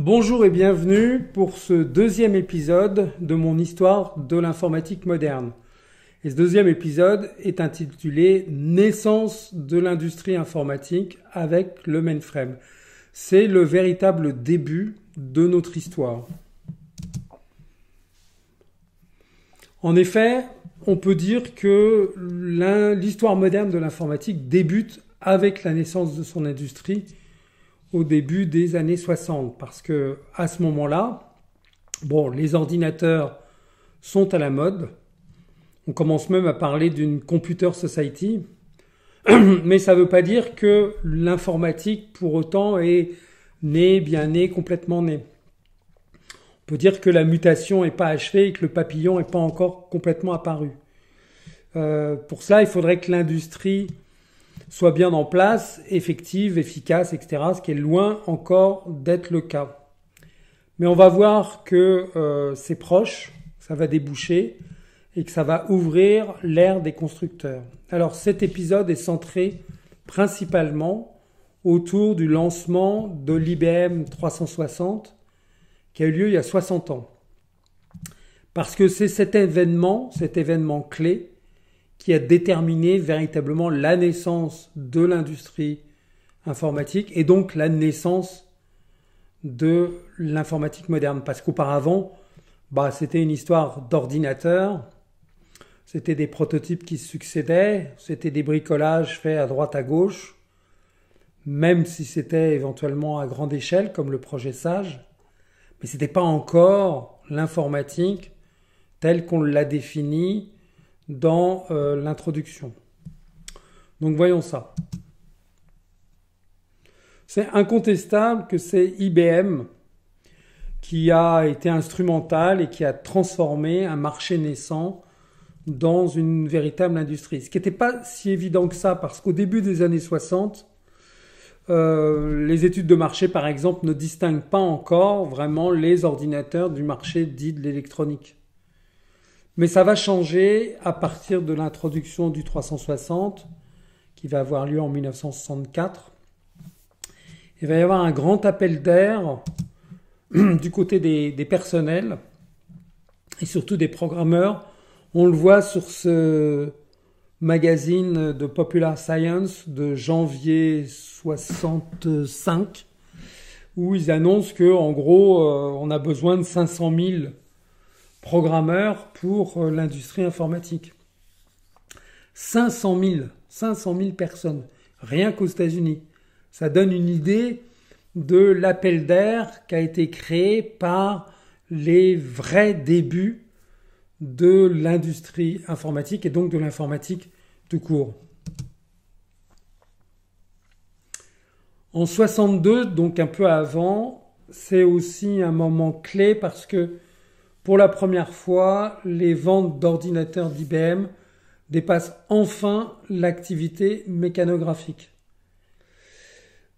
Bonjour et bienvenue pour ce deuxième épisode de mon histoire de l'informatique moderne. Et ce deuxième épisode est intitulé Naissance de l'industrie informatique avec le mainframe. C'est le véritable début de notre histoire. En effet, on peut dire que l'histoire moderne de l'informatique débute avec la naissance de son industrie au début des années 60, parce que à ce moment-là, les ordinateurs sont à la mode. On commence même à parler d'une computer society, mais ça ne veut pas dire que l'informatique, pour autant, est bien née, complètement née. On peut dire que la mutation n'est pas achevée et que le papillon n'est pas encore complètement apparu. Pour cela, il faudrait que l'industrie soit bien en place, effective, efficace, etc., ce qui est loin encore d'être le cas. Mais on va voir que c'est proche, ça va déboucher et que ça va ouvrir l'ère des constructeurs. Alors cet épisode est centré principalement autour du lancement de l'IBM 360 qui a eu lieu il y a 60 ans. Parce que c'est cet événement clé, qui a déterminé véritablement la naissance de l'industrie informatique et donc la naissance de l'informatique moderne. Parce qu'auparavant, c'était une histoire d'ordinateur, c'était des prototypes qui se succédaient, c'était des bricolages faits à droite à gauche, même si c'était éventuellement à grande échelle comme le projet Sage, mais ce n'était pas encore l'informatique telle qu'on l'a définie dans l'introduction. Donc voyons ça. C'est incontestable que c'est IBM qui a été instrumental et qui a transformé un marché naissant dans une véritable industrie. Ce qui n'était pas si évident que ça, parce qu'au début des années 60, les études de marché, par exemple, ne distinguent pas encore vraiment les ordinateurs du marché dit de l'électronique. Mais ça va changer à partir de l'introduction du 360, qui va avoir lieu en 1964. Il va y avoir un grand appel d'air du côté des personnels et surtout des programmeurs. On le voit sur ce magazine de Popular Science de janvier 65, où ils annoncent qu'en gros, on a besoin de 500 000 programmeurs pour l'industrie informatique. 500 000 personnes, rien qu'aux États-Unis. Ça donne une idée de l'appel d'air qui a été créé par les vrais débuts de l'industrie informatique et donc de l'informatique tout court. En 62, donc un peu avant, c'est aussi un moment clé parce que pour la première fois, les ventes d'ordinateurs d'IBM dépassent enfin l'activité mécanographique.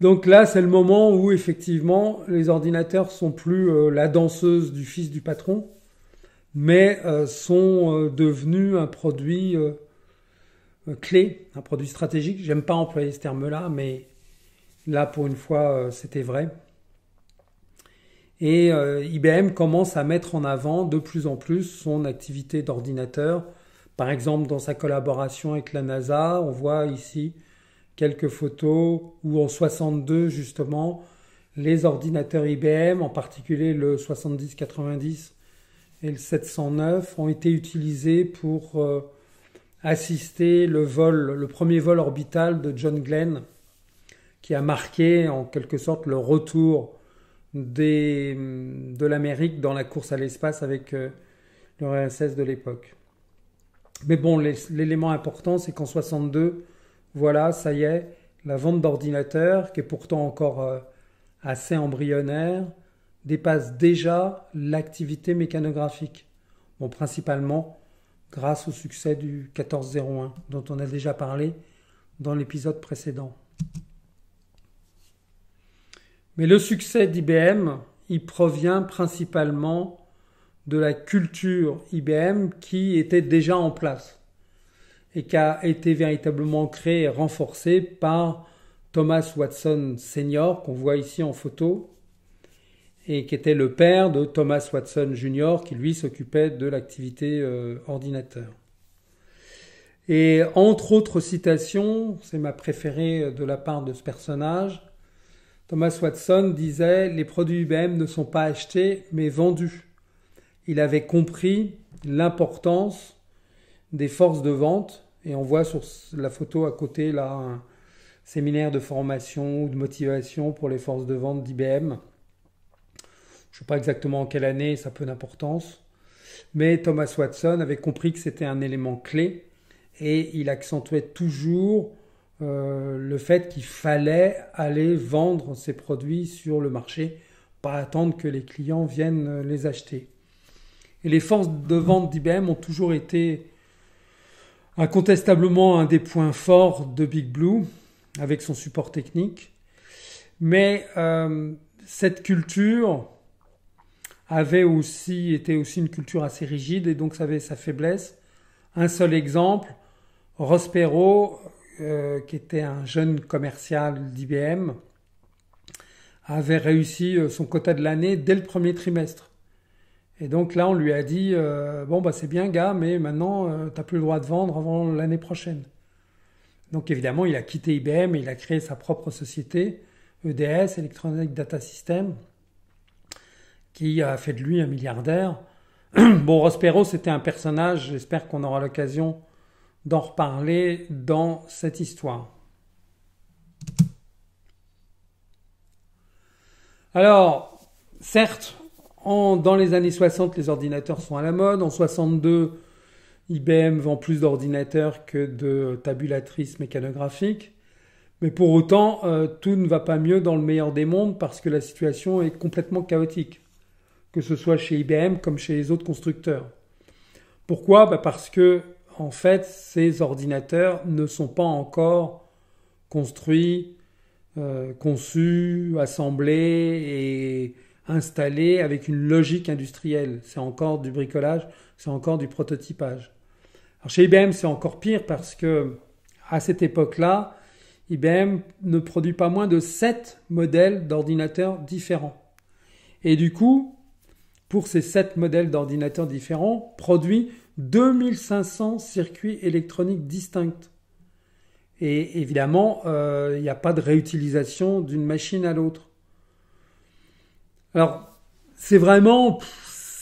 Donc là, c'est le moment où effectivement les ordinateurs sont plus la danseuse du fils du patron, mais sont devenus un produit clé, un produit stratégique. J'aime pas employer ce terme-là, mais là, pour une fois, c'était vrai. Et IBM commence à mettre en avant de plus en plus son activité d'ordinateur. Par exemple, dans sa collaboration avec la NASA, on voit ici quelques photos où en 62, justement, les ordinateurs IBM, en particulier le 7090 et le 709, ont été utilisés pour assister le premier vol orbital de John Glenn, qui a marqué en quelque sorte le retour de l'Amérique dans la course à l'espace avec le RSS de l'époque. Mais bon, l'élément important, c'est qu'en 62, voilà, ça y est, la vente d'ordinateurs, qui est pourtant encore assez embryonnaire, dépasse déjà l'activité mécanographique. Bon, principalement grâce au succès du 1401, dont on a déjà parlé dans l'épisode précédent. Mais le succès d'IBM, il provient principalement de la culture IBM qui était déjà en place et qui a été véritablement créée et renforcée par Thomas Watson Senior, qu'on voit ici en photo, et qui était le père de Thomas Watson Jr., qui lui s'occupait de l'activité ordinateur. Et entre autres citations, c'est ma préférée de la part de ce personnage, Thomas Watson disait « Les produits IBM ne sont pas achetés, mais vendus ». Il avait compris l'importance des forces de vente, et on voit sur la photo à côté là un séminaire de formation ou de motivation pour les forces de vente d'IBM. Je ne sais pas exactement en quelle année, ça a peu d'importance, mais Thomas Watson avait compris que c'était un élément clé et il accentuait toujours le fait qu'il fallait aller vendre ses produits sur le marché, pas attendre que les clients viennent les acheter. Et les forces de vente d'IBM ont toujours été incontestablement un des points forts de Big Blue, avec son support technique. Mais cette culture était aussi une culture assez rigide, et donc ça avait sa faiblesse. Un seul exemple, Ross Perot, qui était un jeune commercial d'IBM, avait réussi son quota de l'année dès le premier trimestre. Et donc là, on lui a dit c'est bien, gars, mais maintenant, t'as plus le droit de vendre avant l'année prochaine. Donc évidemment, il a quitté IBM et il a créé sa propre société, EDS, Electronic Data System, qui a fait de lui un milliardaire. Ross Perot, c'était un personnage, j'espère qu'on aura l'occasion d'en reparler dans cette histoire. Alors, certes, dans les années 60, les ordinateurs sont à la mode. En 62, IBM vend plus d'ordinateurs que de tabulatrices mécanographiques. Mais pour autant, tout ne va pas mieux dans le meilleur des mondes parce que la situation est complètement chaotique, que ce soit chez IBM comme chez les autres constructeurs. Pourquoi ? Parce que, en fait, ces ordinateurs ne sont pas encore construits, conçus, assemblés et installés avec une logique industrielle. C'est encore du bricolage, c'est encore du prototypage. Alors chez IBM, c'est encore pire parce que à cette époque-là, IBM ne produit pas moins de 7 modèles d'ordinateurs différents. Et du coup, pour ces 7 modèles d'ordinateurs différents, produit 2500 circuits électroniques distincts. Et évidemment, il n'y a pas de réutilisation d'une machine à l'autre. Alors, c'est vraiment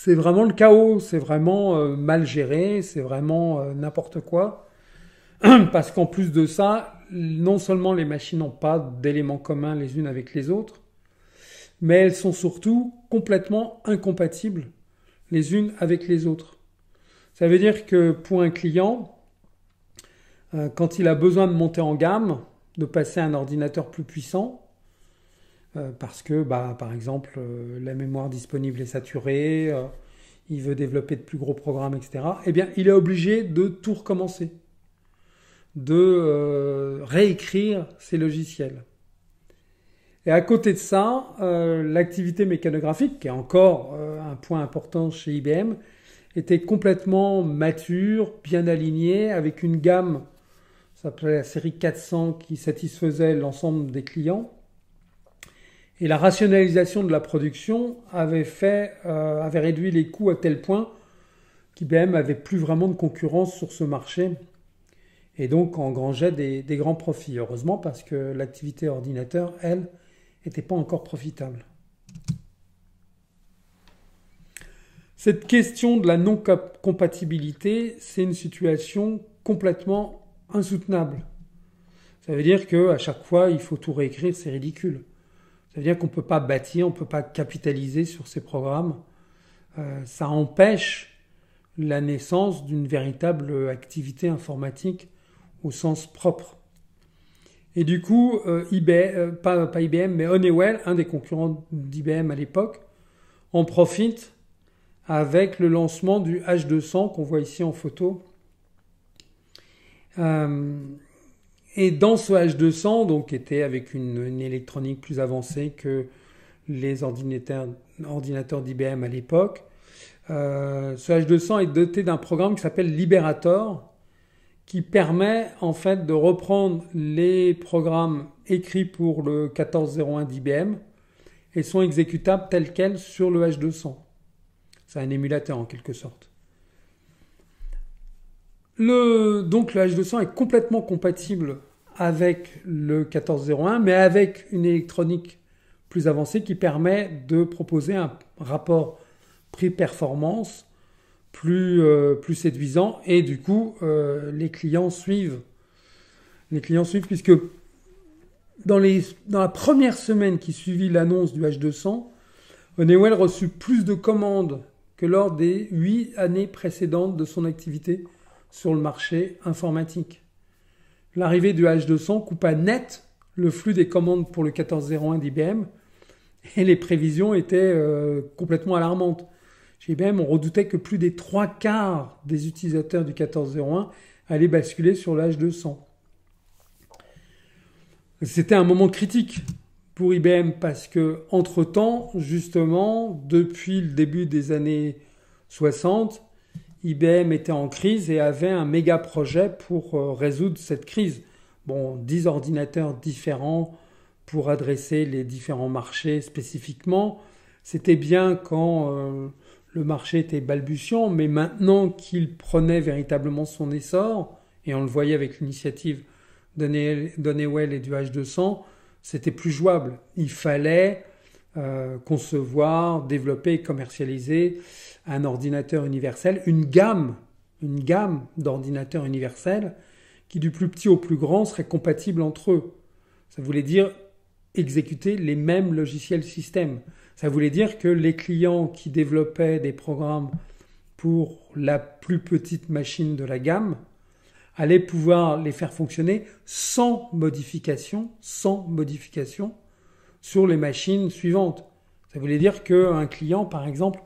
le chaos, c'est vraiment mal géré, c'est vraiment n'importe quoi. Parce qu'en plus de ça, non seulement les machines n'ont pas d'éléments communs les unes avec les autres, mais elles sont surtout complètement incompatibles les unes avec les autres. Ça veut dire que pour un client, quand il a besoin de monter en gamme, de passer à un ordinateur plus puissant, parce que, par exemple, la mémoire disponible est saturée, il veut développer de plus gros programmes, etc., eh bien, il est obligé de tout recommencer, de réécrire ses logiciels. Et à côté de ça, l'activité mécanographique, qui est encore un point important chez IBM, était complètement mature, bien alignée, avec une gamme, ça s'appelait la série 400, qui satisfaisait l'ensemble des clients. Et la rationalisation de la production avait réduit les coûts à tel point qu'IBM avait plus vraiment de concurrence sur ce marché et donc engrangeait des grands profits. Heureusement, parce que l'activité ordinateur, elle, n'était pas encore profitable. Cette question de la non-compatibilité, c'est une situation complètement insoutenable. Ça veut dire qu'à chaque fois, il faut tout réécrire, c'est ridicule. Ça veut dire qu'on ne peut pas bâtir, on ne peut pas capitaliser sur ces programmes. Ça empêche la naissance d'une véritable activité informatique au sens propre. Et du coup, pas IBM, mais Honeywell, un des concurrents d'IBM à l'époque, en profite avec le lancement du H200 qu'on voit ici en photo. Et dans ce H200, donc, qui était avec une électronique plus avancée que les ordinateurs d'IBM à l'époque, ce H200 est doté d'un programme qui s'appelle Liberator, qui permet en fait de reprendre les programmes écrits pour le 1401 d'IBM et sont exécutables telles quelles sur le H200. C'est un émulateur en quelque sorte. Donc le H200 est complètement compatible avec le 1401, mais avec une électronique plus avancée qui permet de proposer un rapport prix-performance plus séduisant, et du coup les clients suivent. Les clients suivent puisque dans la première semaine qui suivit l'annonce du H200, Honeywell reçut plus de commandes que lors des 8 années précédentes de son activité sur le marché informatique. L'arrivée du H200 coupa net le flux des commandes pour le 1401 d'IBM, et les prévisions étaient complètement alarmantes. Chez IBM, on redoutait que plus des 3/4 des utilisateurs du 1401 allaient basculer sur le H200. C'était un moment critique pour IBM parce que, entre-temps, justement, depuis le début des années 60, IBM était en crise et avait un méga projet pour résoudre cette crise. 10 ordinateurs différents pour adresser les différents marchés spécifiquement. C'était bien quand le marché était balbutiant, mais maintenant qu'il prenait véritablement son essor, et on le voyait avec l'initiative d'Honeywell et du H200, c'était plus jouable. Il fallait concevoir, développer et commercialiser un ordinateur universel, une gamme d'ordinateurs universels qui, du plus petit au plus grand, seraient compatibles entre eux. Ça voulait dire exécuter les mêmes logiciels systèmes. Ça voulait dire que les clients qui développaient des programmes pour la plus petite machine de la gamme allaient pouvoir les faire fonctionner sans modification sur les machines suivantes. Ça voulait dire qu'un client, par exemple,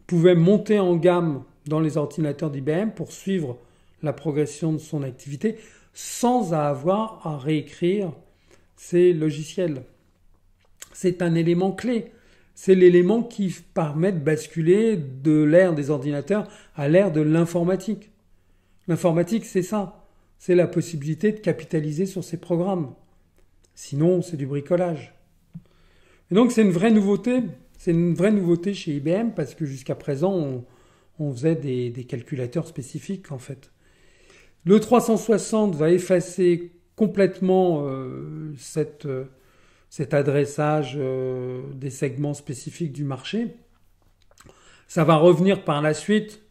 pouvait monter en gamme dans les ordinateurs d'IBM pour suivre la progression de son activité sans avoir à réécrire ses logiciels. C'est un élément clé. C'est l'élément qui permet de basculer de l'ère des ordinateurs à l'ère de l'informatique. L'informatique, c'est ça. C'est la possibilité de capitaliser sur ces programmes. Sinon, c'est du bricolage. Et donc, c'est une vraie nouveauté. C'est une vraie nouveauté chez IBM parce que jusqu'à présent, on faisait des calculateurs spécifiques, en fait. Le 360 va effacer complètement cet adressage des segments spécifiques du marché. Ça va revenir par la suite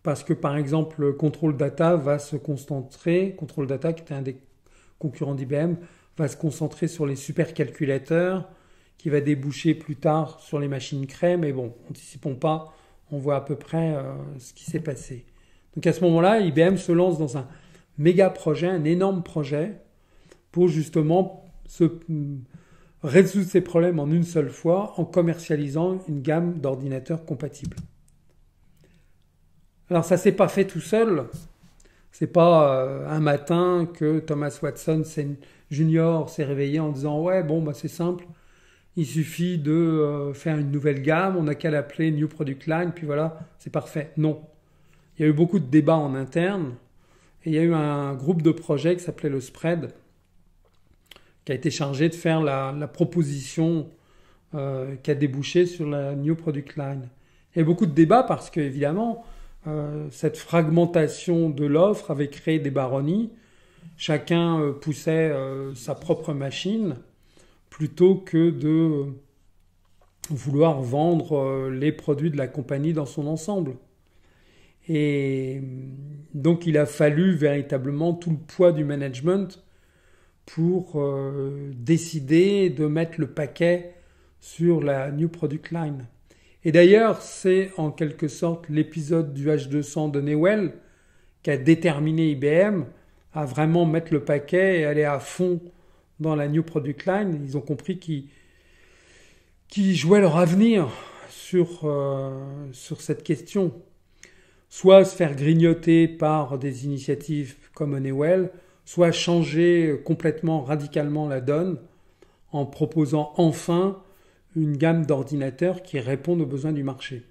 parce que, par exemple, Control Data va se concentrer, Control Data, qui était un des concurrents d'IBM, va se concentrer sur les supercalculateurs, qui va déboucher plus tard sur les machines Cray. Mais bon, anticipons pas, on voit à peu près ce qui s'est passé. Donc à ce moment-là, IBM se lance dans un méga projet, un énorme projet, pour justement résoudre ces problèmes en une seule fois, en commercialisant une gamme d'ordinateurs compatibles. Alors ça s'est pas fait tout seul. C'est pas un matin que Thomas Watson Junior s'est réveillé en disant c'est simple, il suffit de faire une nouvelle gamme, on n'a qu'à l'appeler New Product Line, puis voilà, c'est parfait. Non. Il y a eu beaucoup de débats en interne, et il y a eu un groupe de projets qui s'appelait le Spread, qui a été chargé de faire la proposition qui a débouché sur la New Product Line. Il y a eu beaucoup de débats parce qu'évidemment, cette fragmentation de l'offre avait créé des baronnies. Chacun poussait sa propre machine plutôt que de vouloir vendre les produits de la compagnie dans son ensemble. Et donc il a fallu véritablement tout le poids du management pour décider de mettre le paquet sur la New Product Line. Et d'ailleurs, c'est en quelque sorte l'épisode du H200 de Honeywell qui a déterminé IBM à vraiment mettre le paquet et aller à fond dans la New Product Line. Ils ont compris qu'ils jouaient leur avenir sur cette question. Soit se faire grignoter par des initiatives comme Honeywell, soit changer complètement, radicalement la donne en proposant enfin une gamme d'ordinateurs qui répondent aux besoins du marché.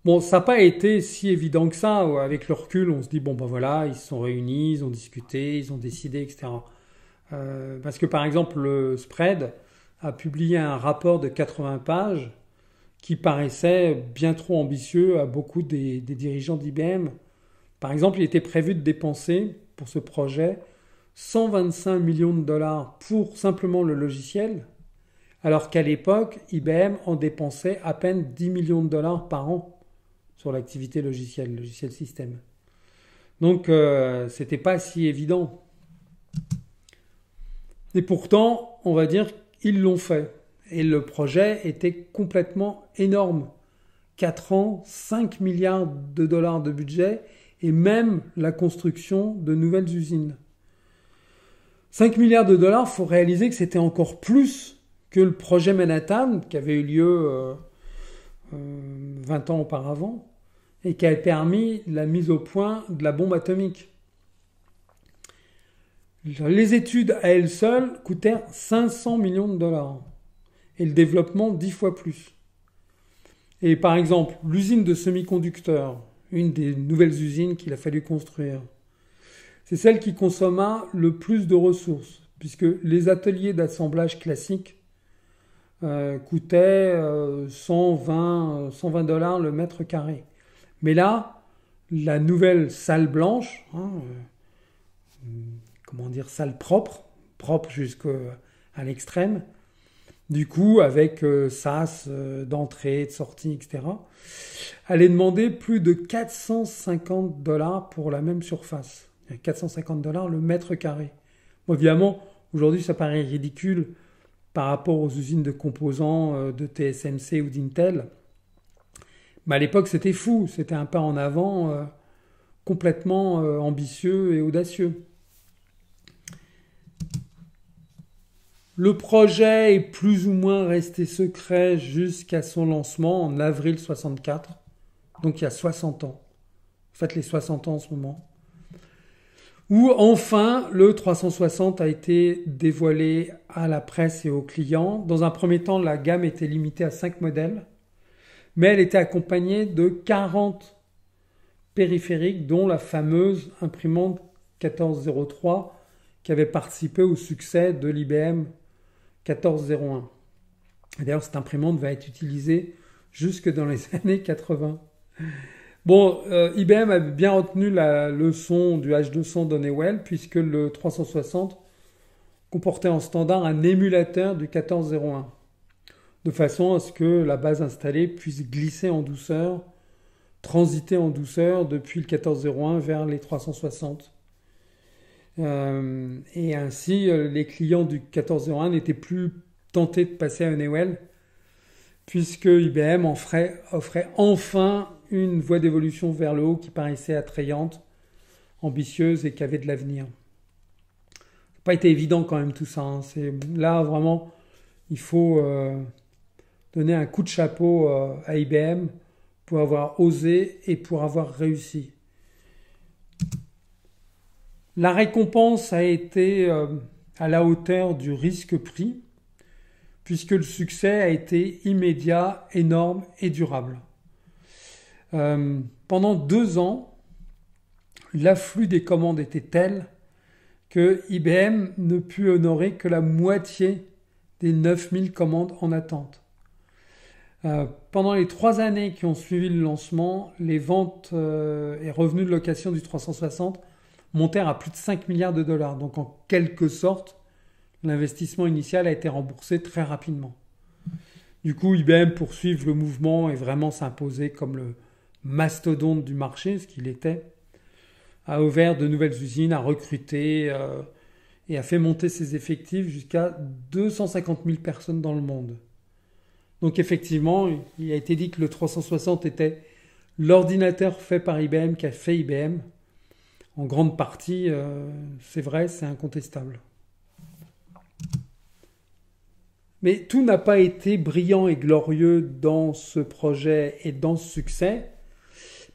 Bon, ça n'a pas été si évident que ça. Avec le recul, on se dit, ils se sont réunis, ils ont discuté, ils ont décidé, etc. Parce que par exemple, le Spread, a publié un rapport de 80 pages qui paraissait bien trop ambitieux à beaucoup des dirigeants d'IBM. Par exemple, il était prévu de dépenser pour ce projet 125 millions de dollars pour simplement le logiciel, alors qu'à l'époque, IBM en dépensait à peine 10 millions de dollars par an sur l'activité logiciel système. Donc, c'était pas si évident. Et pourtant, on va dire qu'ils l'ont fait. Et le projet était complètement énorme. 4 ans, 5 milliards de dollars de budget et même la construction de nouvelles usines. 5 milliards de dollars, il faut réaliser que c'était encore plus que le projet Manhattan qui avait eu lieu 20 ans auparavant et qui a permis la mise au point de la bombe atomique. Les études à elles seules coûtèrent 500 millions de dollars et le développement 10 fois plus. Et par exemple, l'usine de semi-conducteurs, une des nouvelles usines qu'il a fallu construire, c'est celle qui consomma le plus de ressources, puisque les ateliers d'assemblage classiques coûtaient 120 dollars le mètre carré. Mais là, la nouvelle salle blanche, salle propre jusqu'à l'extrême, du coup, avec sas d'entrée, de sortie, etc., allait demander plus de 450 dollars pour la même surface. 450 dollars le mètre carré. Bon, évidemment, aujourd'hui, ça paraît ridicule par rapport aux usines de composants de TSMC ou d'Intel. Mais à l'époque, c'était fou. C'était un pas en avant complètement ambitieux et audacieux. Le projet est plus ou moins resté secret jusqu'à son lancement en avril 64, donc il y a 60 ans. Faites les 60 ans en ce moment. Où enfin le 360 a été dévoilé à la presse et aux clients. Dans un premier temps, la gamme était limitée à 5 modèles, mais elle était accompagnée de 40 périphériques, dont la fameuse imprimante 1403 qui avait participé au succès de l'IBM 1401. D'ailleurs, cette imprimante va être utilisée jusque dans les années 80. Bon, IBM a bien retenu la leçon du H200 d'Honeywell puisque le 360 comportait en standard un émulateur du 1401, de façon à ce que la base installée puisse glisser en douceur, transiter en douceur depuis le 1401 vers les 360. Et ainsi, les clients du 1401 n'étaient plus tentés de passer à Honeywell, puisque IBM offrait enfin une voie d'évolution vers le haut qui paraissait attrayante, ambitieuse et qui avait de l'avenir. Ça n'a pas été évident quand même tout ça. Là, vraiment, il faut donner un coup de chapeau à IBM pour avoir osé et pour avoir réussi. La récompense a été à la hauteur du risque pris, puisque le succès a été immédiat, énorme et durable. Pendant 2 ans, l'afflux des commandes était tel que IBM ne put honorer que la moitié des 9000 commandes en attente. Pendant les 3 années qui ont suivi le lancement, les ventes et revenus de location du 360 montèrent à plus de 5 milliards de dollars. Donc en quelque sorte, l'investissement initial a été remboursé très rapidement. Du coup, IBM poursuit le mouvement et vraiment s'imposer comme le mastodonte du marché, ce qu'il était, a ouvert de nouvelles usines, a recruté et a fait monter ses effectifs jusqu'à 250 000 personnes dans le monde. Donc effectivement, il a été dit que le 360 était l'ordinateur fait par IBM qui a fait IBM. En grande partie, c'est vrai, c'est incontestable. Mais tout n'a pas été brillant et glorieux dans ce projet et dans ce succès,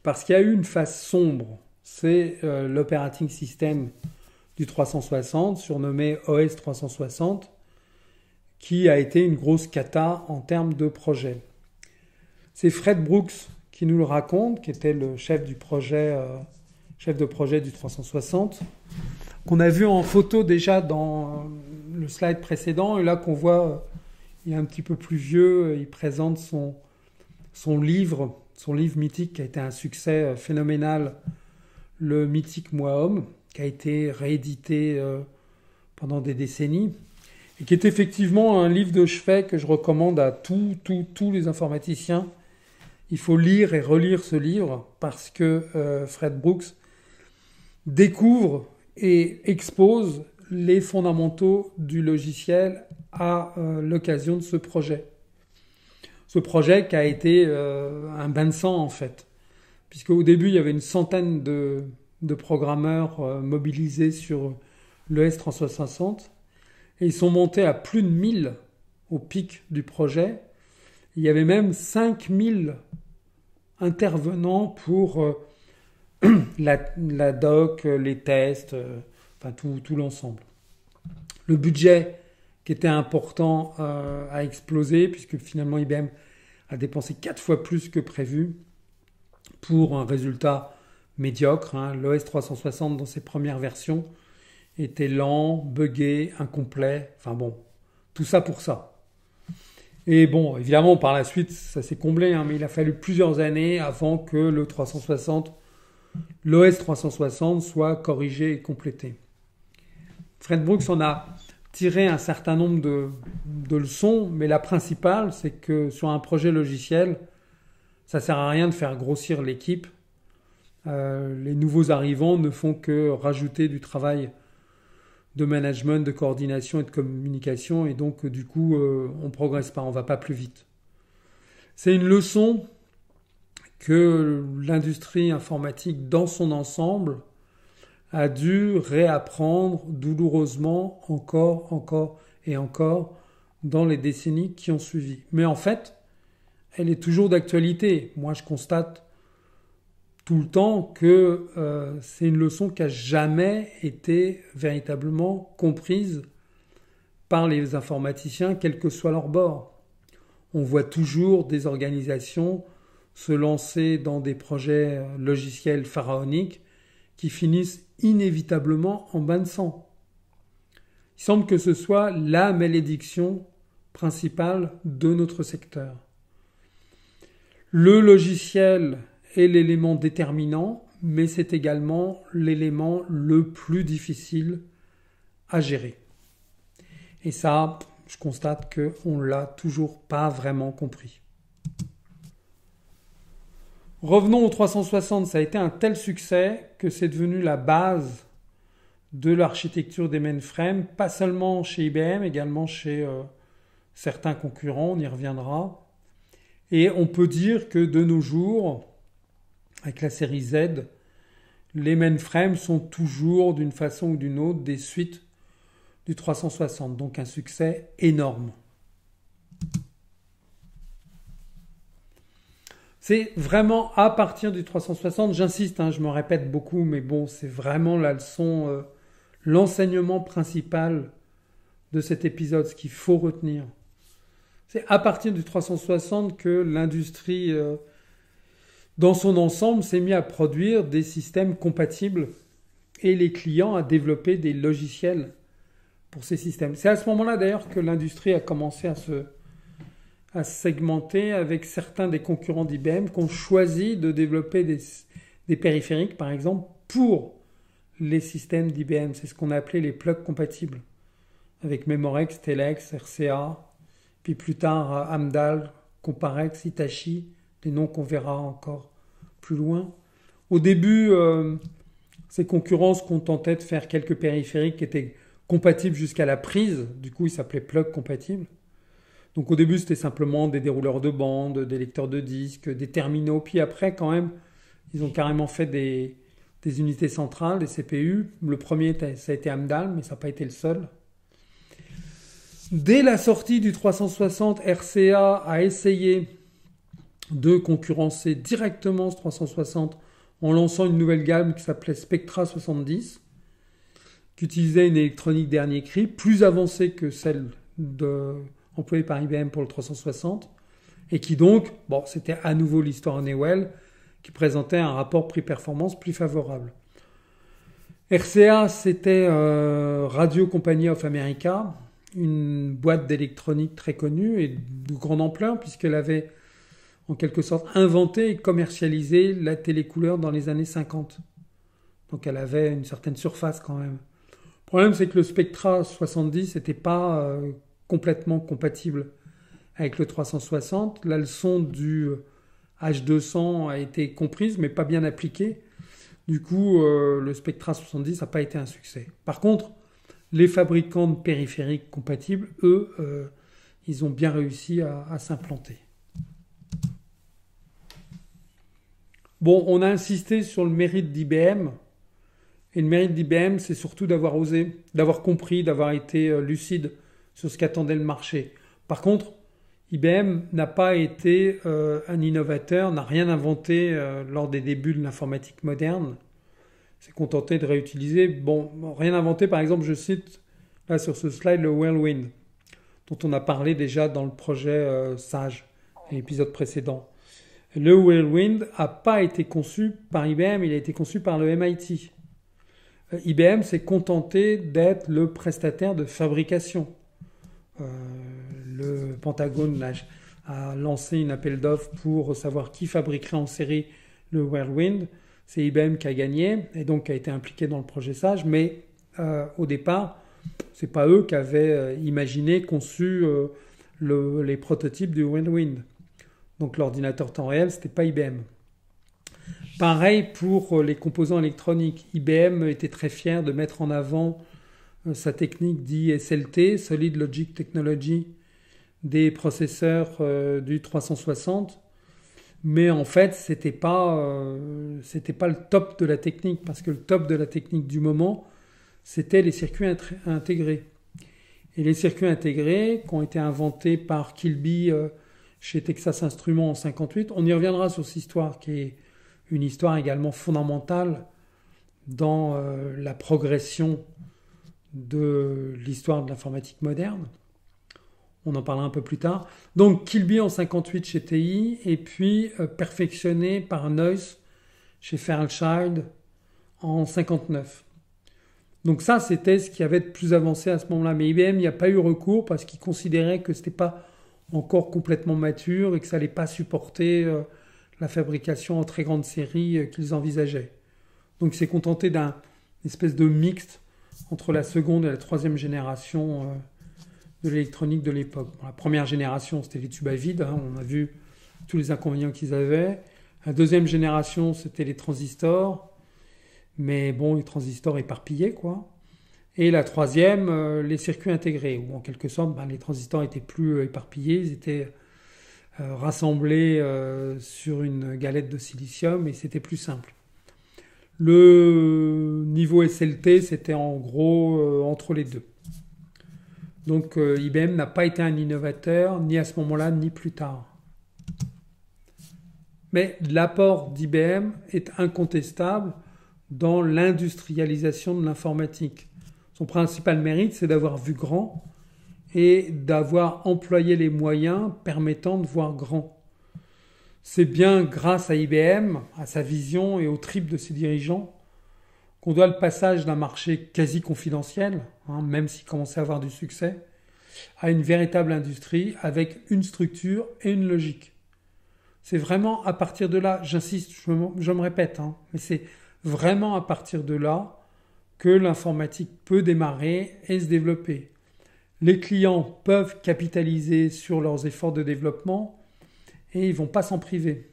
parce qu'il y a eu une phase sombre. C'est l'operating system du 360, surnommé OS 360, qui a été une grosse cata en termes de projet. C'est Fred Brooks qui nous le raconte, qui était le chef de projet du 360, qu'on a vu en photo déjà dans le slide précédent, et là qu'on voit il est un petit peu plus vieux, il présente son livre mythique qui a été un succès phénoménal, le mythique Moi Homme, qui a été réédité pendant des décennies, et qui est effectivement un livre de chevet que je recommande à tous les informaticiens. Il faut lire et relire ce livre parce que Fred Brooks découvre et expose les fondamentaux du logiciel à l'occasion de ce projet. Ce projet qui a été un bain de sang en fait, puisque au début il y avait une centaine de programmeurs mobilisés sur le S360 et ils sont montés à plus de 1000 au pic du projet. Il y avait même 5000 intervenants pour la doc, les tests, enfin tout l'ensemble. Le budget qui était important a explosé puisque finalement IBM a dépensé 4 fois plus que prévu pour un résultat médiocre. L'OS 360 dans ses premières versions était lent, buggé, incomplet, enfin bon, tout ça pour ça. Et bon, évidemment, par la suite, ça s'est comblé, mais il a fallu plusieurs années avant que l'OS 360 soit corrigé et complété. Fred Brooks en a tiré un certain nombre de leçons, mais la principale, c'est que sur un projet logiciel, ça sert à rien de faire grossir l'équipe. Les nouveaux arrivants ne font que rajouter du travail de management, de coordination et de communication, et donc du coup, on progresse pas, on va pas plus vite. C'est une leçon que l'industrie informatique dans son ensemble a dû réapprendre douloureusement encore et encore dans les décennies qui ont suivi. Mais en fait, elle est toujours d'actualité. Moi, je constate tout le temps que c'est une leçon qui n'a jamais été véritablement comprise par les informaticiens, quel que soit leur bord. On voit toujours des organisations se lancer dans des projets logiciels pharaoniques qui finissent inévitablement en bain de sang. Il semble que ce soit la malédiction principale de notre secteur. Le logiciel est l'élément déterminant, mais c'est également l'élément le plus difficile à gérer. Et ça, je constate qu'on ne l'a toujours pas vraiment compris. Revenons au 360, ça a été un tel succès que c'est devenu la base de l'architecture des mainframes, pas seulement chez IBM, également chez certains concurrents, on y reviendra. Et on peut dire que de nos jours, avec la série Z, les mainframes sont toujours d'une façon ou d'une autre des suites du 360, donc un succès énorme. C'est vraiment à partir du 360, j'insiste, je me répète beaucoup, mais bon, c'est vraiment la leçon, l'enseignement principal de cet épisode, ce qu'il faut retenir. C'est à partir du 360 que l'industrie, dans son ensemble, s'est mis à produire des systèmes compatibles et les clients à développer des logiciels pour ces systèmes. C'est à ce moment-là d'ailleurs que l'industrie a commencé à se segmenter avec certains des concurrents d'IBM qui ont choisi de développer des périphériques, par exemple, pour les systèmes d'IBM. C'est ce qu'on a appelé les plugs compatibles, avec Memorex, Telex, RCA, puis plus tard Amdahl, Comparex, Hitachi, des noms qu'on verra encore plus loin. Au début, ces concurrents se contentaient de faire quelques périphériques qui étaient compatibles jusqu'à la prise, du coup ils s'appelaient plugs compatibles. Donc au début, c'était simplement des dérouleurs de bande, des lecteurs de disques, des terminaux. Puis après, quand même, ils ont carrément fait des unités centrales, des CPU. Le premier, ça a été Amdahl, mais ça n'a pas été le seul. Dès la sortie du 360, RCA a essayé de concurrencer directement ce 360 en lançant une nouvelle gamme qui s'appelait Spectra 70, qui utilisait une électronique dernier cri, plus avancée que celle employé par IBM pour le 360, et qui donc, c'était à nouveau l'histoire Honeywell, qui présentait un rapport prix-performance plus favorable. RCA, c'était Radio Company of America, une boîte d'électronique très connue et de grande ampleur, puisqu'elle avait en quelque sorte inventé et commercialisé la télécouleur dans les années 50. Donc elle avait une certaine surface quand même. Le problème, c'est que le Spectra 70 n'était pas complètement compatible avec le 360. La leçon du H200 a été comprise, mais pas bien appliquée. Du coup, le Spectra 70 n'a pas été un succès. Par contre, les fabricants de périphériques compatibles, eux, ils ont bien réussi à s'implanter. Bon, on a insisté sur le mérite d'IBM. Et le mérite d'IBM, c'est surtout d'avoir osé, d'avoir compris, d'avoir été lucide sur ce qu'attendait le marché. Par contre, IBM n'a pas été un innovateur, n'a rien inventé lors des débuts de l'informatique moderne. C'est contenté de réutiliser. Bon, rien inventé, par exemple, je cite là sur ce slide le Whirlwind, dont on a parlé déjà dans le projet Sage, l'épisode précédent. Le Whirlwind n'a pas été conçu par IBM, il a été conçu par le MIT. IBM s'est contenté d'être le prestataire de fabrication. Le Pentagone a lancé une appel d'offres pour savoir qui fabriquerait en série le Whirlwind. C'est IBM qui a gagné et donc qui a été impliqué dans le projet Sage, mais au départ, c'est pas eux qui avaient imaginé, conçu les prototypes du Whirlwind. Donc l'ordinateur temps réel, c'était pas IBM. Pareil pour les composants électroniques. IBM était très fier de mettre en avant sa technique dite SLT, Solid Logic Technology, des processeurs du 360. Mais en fait, c'était pas le top de la technique, parce que le top de la technique du moment, c'était les circuits intégrés. Et les circuits intégrés, qui ont été inventés par Kilby chez Texas Instruments en 58, on y reviendra sur cette histoire, qui est une histoire également fondamentale dans la progression de l'histoire de l'informatique moderne. On en parlera un peu plus tard. Donc Kilby en 58 chez TI et puis perfectionné par Noyce chez Fairchild en 59. Donc ça, c'était ce qui avait de plus avancé à ce moment-là. Mais IBM n'y a pas eu recours parce qu'ils considéraient que ce n'était pas encore complètement mature et que ça n'allait pas supporter la fabrication en très grande série qu'ils envisageaient. Donc il s'est contenté d'un espèce de mixte entre la seconde et la troisième génération de l'électronique de l'époque. Bon, la première génération, c'était les tubes à vide, on a vu tous les inconvénients qu'ils avaient. La deuxième génération, c'était les transistors, mais bon, les transistors éparpillés, quoi. Et la troisième, les circuits intégrés, où en quelque sorte, les transistors étaient plus éparpillés, ils étaient rassemblés sur une galette de silicium et c'était plus simple. Le niveau SLT, c'était en gros entre les deux. Donc IBM n'a pas été un innovateur, ni à ce moment-là, ni plus tard. Mais l'apport d'IBM est incontestable dans l'industrialisation de l'informatique. Son principal mérite, c'est d'avoir vu grand et d'avoir employé les moyens permettant de voir grand. C'est bien grâce à IBM, à sa vision et aux tripes de ses dirigeants qu'on doit le passage d'un marché quasi confidentiel, même s'il commençait à avoir du succès, à une véritable industrie avec une structure et une logique. C'est vraiment à partir de là, j'insiste, je me répète, mais c'est vraiment à partir de là que l'informatique peut démarrer et se développer. Les clients peuvent capitaliser sur leurs efforts de développement et ils ne vont pas s'en priver.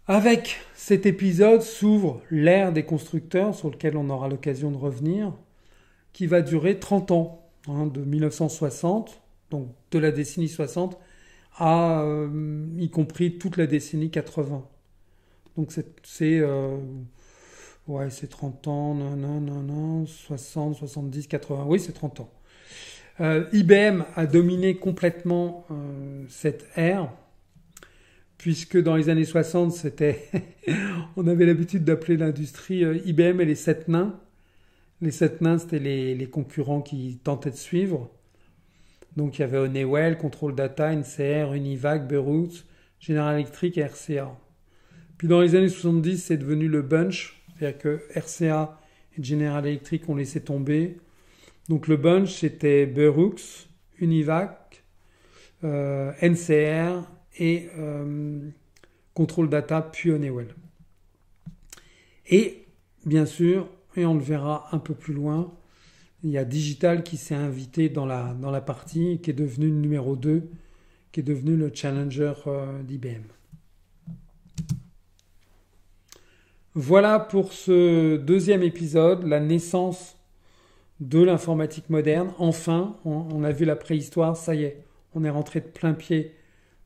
Avec cet épisode s'ouvre l'ère des constructeurs, sur lequel on aura l'occasion de revenir, qui va durer 30 ans, de 1960, donc de la décennie 60, à y compris toute la décennie 80. Donc c'est 30 ans, 60, 70, 80, oui c'est 30 ans. IBM a dominé complètement cette ère, puisque dans les années 60, on avait l'habitude d'appeler l'industrie IBM et les 7 nains. Les 7 nains, c'était les concurrents qui tentaient de suivre. Donc il y avait Honeywell, Control Data, NCR, Univac, Beruth, General Electric et RCA. Puis dans les années 70, c'est devenu le bunch, c'est-à-dire que RCA et General Electric ont laissé tomber. Donc le bunch, c'était Burroughs, Univac, NCR et Control Data, puis Honeywell. Et bien sûr, et on le verra un peu plus loin, il y a Digital qui s'est invité dans la partie, qui est devenu le numéro 2, qui est devenu le challenger d'IBM. Voilà pour ce deuxième épisode, la naissance de l'informatique moderne. Enfin, on a vu la préhistoire, ça y est, on est rentré de plein pied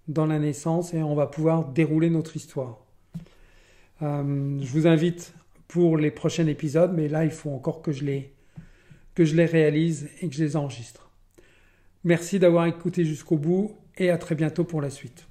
dans la naissance et on va pouvoir dérouler notre histoire. Je vous invite pour les prochains épisodes, mais là, il faut encore que je les réalise et que je les enregistre. Merci d'avoir écouté jusqu'au bout et à très bientôt pour la suite.